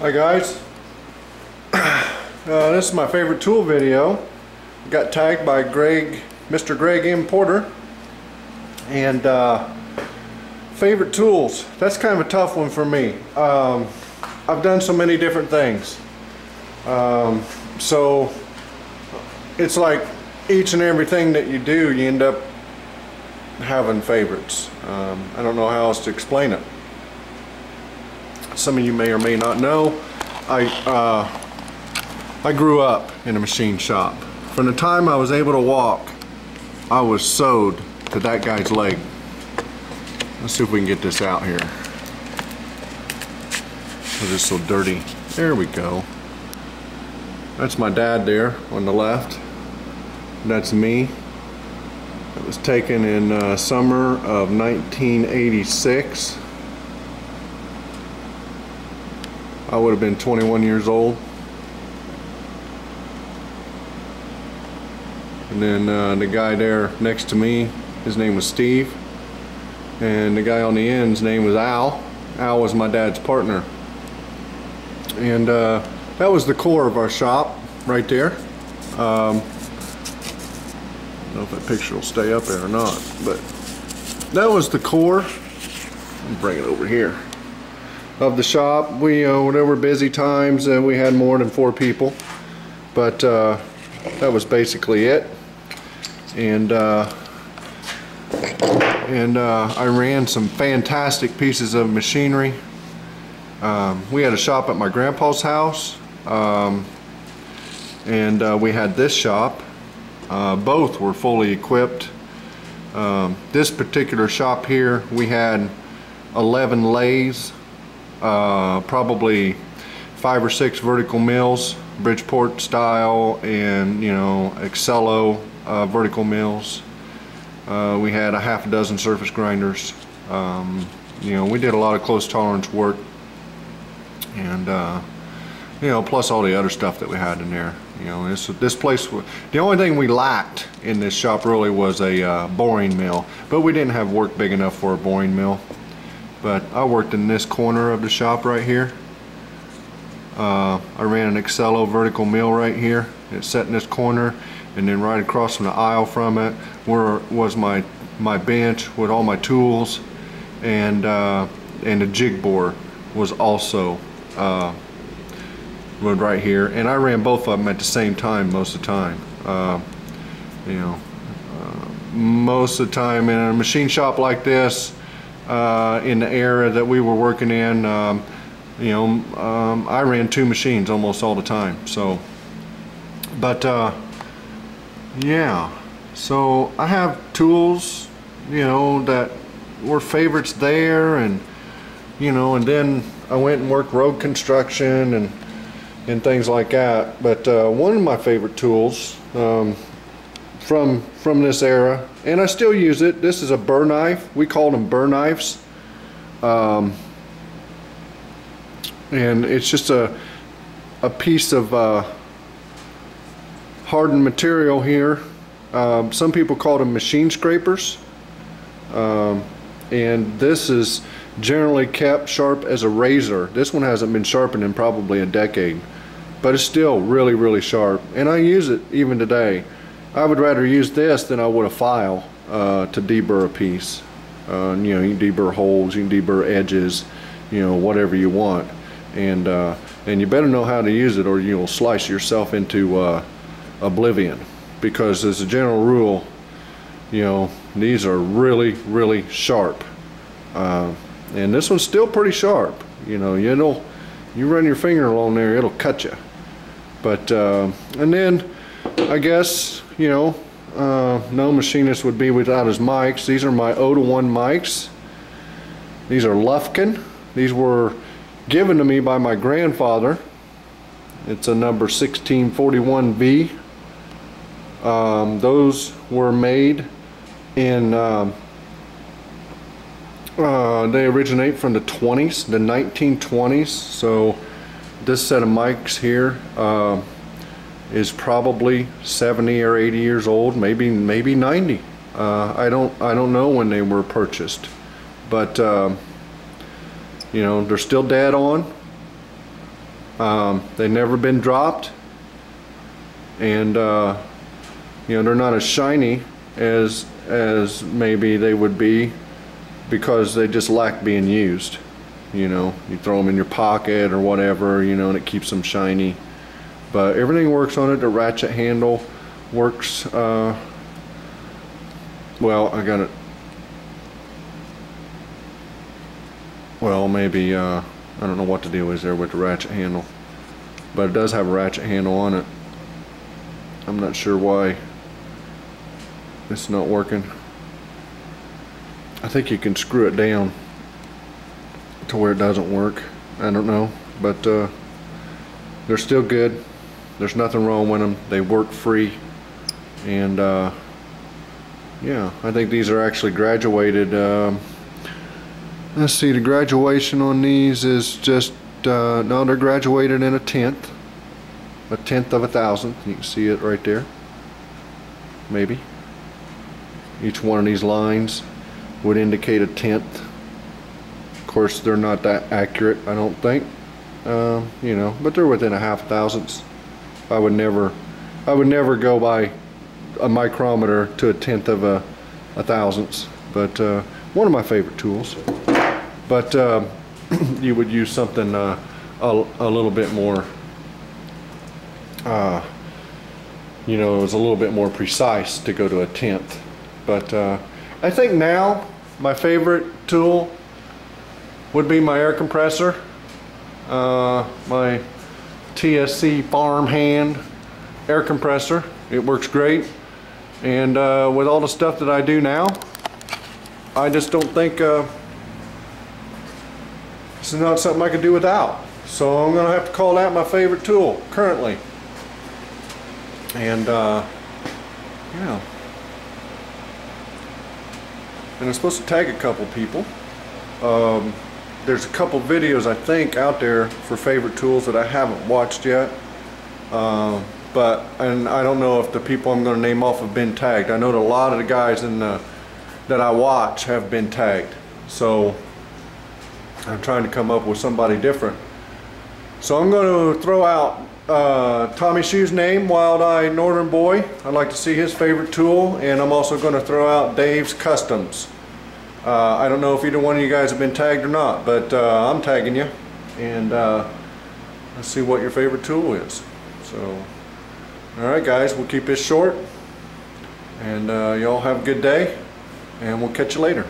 Hi guys, this is my favorite tool video. Got tagged by Mr. Greg M. Porter. And favorite tools, that's kind of a tough one for me. I've done so many different things. So it's like each and everything that you do, you end up having favorites. I don't know how else to explain it. Some of you may or may not know, I grew up in a machine shop. From the time I was able to walk, I was sewed to that guy's leg. Let's see if we can get this out here. It's just so dirty. There we go. That's my dad there on the left. That's me. It was taken in summer of 1986. I would have been 21 years old. And then the guy there next to me, his name was Steve. And the guy on the end's name was Al. Al was my dad's partner. And that was the core of our shop right there. I don't know if that picture will stay up there or not, but that was the core. Let me bring it over here. Of the shop. We there were busy times and we had more than 4 people, but that was basically it. And I ran some fantastic pieces of machinery. We had a shop at my grandpa's house, and we had this shop. Both were fully equipped. This particular shop here, we had 11 lathes, probably 5 or 6 vertical mills, Bridgeport style, and Excello vertical mills. We had a half a dozen surface grinders. We did a lot of close tolerance work, and plus all the other stuff that we had in there. This place, the only thing we lacked in this shop really was a boring mill, but we didn't have work big enough for a boring mill. But I worked in this corner of the shop right here. I ran an Excello vertical mill right here. It's set in this corner, and then right across from the aisle from it was my bench with all my tools, and the jig bore was also right here. And I ran both of them at the same time most of the time. Most of the time in a machine shop like this, in the era that we were working in, I ran 2 machines almost all the time. So, but yeah, so I have tools, that were favorites there, and and then I went and worked road construction and things like that. But one of my favorite tools from this era, and I still use it. This is a burr knife. We called them burr knives, and it's just a piece of hardened material here. Some people call them machine scrapers, and this is generally kept sharp as a razor. This one hasn't been sharpened in probably a decade, but it's still really, really sharp, and I use it even today. I would rather use this than I would a file to deburr a piece. You can deburr holes, you can deburr edges, whatever you want, and you better know how to use it, or you'll slice yourself into oblivion. Because as a general rule, these are really, really sharp, and this one's still pretty sharp. You run your finger along there, it'll cut you. But and then I guess no machinist would be without his mics. These are my 0-to-1 mics. These are Lufkin. These were given to me by my grandfather. It's a number 1641V. Those were made in they originate from the 20s, the 1920s. So this set of mics here is probably 70 or 80 years old, maybe 90. I don't know when they were purchased, but you know, they're still dead on. They've never been dropped, and you know, they're not as shiny as maybe they would be because they just lack being used. You know, you throw them in your pocket or whatever, you know, and it keeps them shiny. But everything works on it. The ratchet handle works. Well, I got it. Well, maybe I don't know what the deal is there with the ratchet handle, but it does have a ratchet handle on it. I'm not sure why it's not working. I think you can screw it down to where it doesn't work. I don't know, but they're still good. There's nothing wrong with them. They work free, and yeah, I think these are actually graduated. Let's see, the graduation on these is just no, they're graduated in a tenth of a thousandth. You can see it right there. Maybe each one of these lines would indicate a tenth. Of course, they're not that accurate, I don't think. You know, but they're within a half thousandths. I would never go by a micrometer to a tenth of a thousandths. But one of my favorite tools. But you would use something a little bit more, you know, it was a little bit more precise to go to a tenth. But I think now my favorite tool would be my air compressor, my TSC farm hand air compressor. It works great, and with all the stuff that I do now, I just don't think this is not something I could do without. So I'm gonna have to call that my favorite tool currently. And yeah, and I'm supposed to tag a couple people. There's a couple videos I think out there for favorite tools that I haven't watched yet, and I don't know if the people I'm going to name off have been tagged. I know that a lot of the guys that I watch have been tagged, so I'm trying to come up with somebody different. So I'm going to throw out Tommy Shoe's name, Wild-Eyed Northern Boy. I'd like to see his favorite tool, and I'm also going to throw out Dave's Customs. I don't know if either one of you guys have been tagged or not, but I'm tagging you, and let's see what your favorite tool is. So, alright guys, we'll keep this short, and y'all have a good day, and we'll catch you later.